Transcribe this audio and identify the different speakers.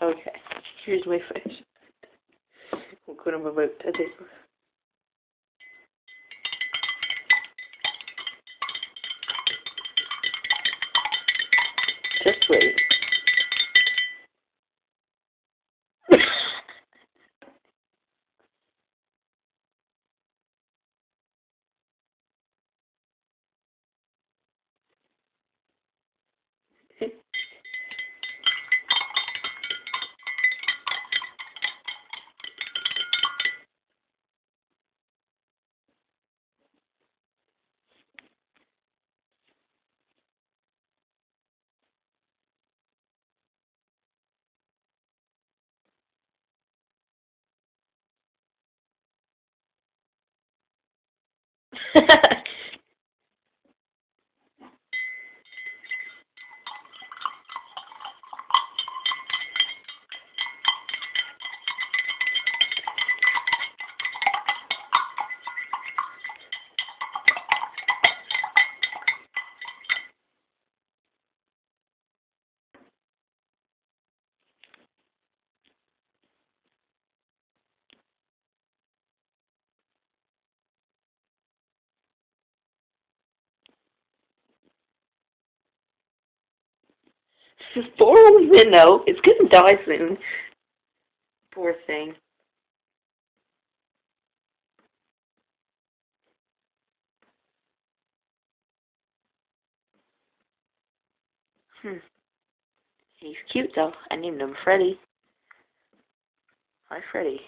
Speaker 1: Okay, here's my fish. I'm going to about to do. Just wait. Poor minnow. It's gonna die soon. Poor thing. He's cute though. I named him Freddy. Hi, Freddy.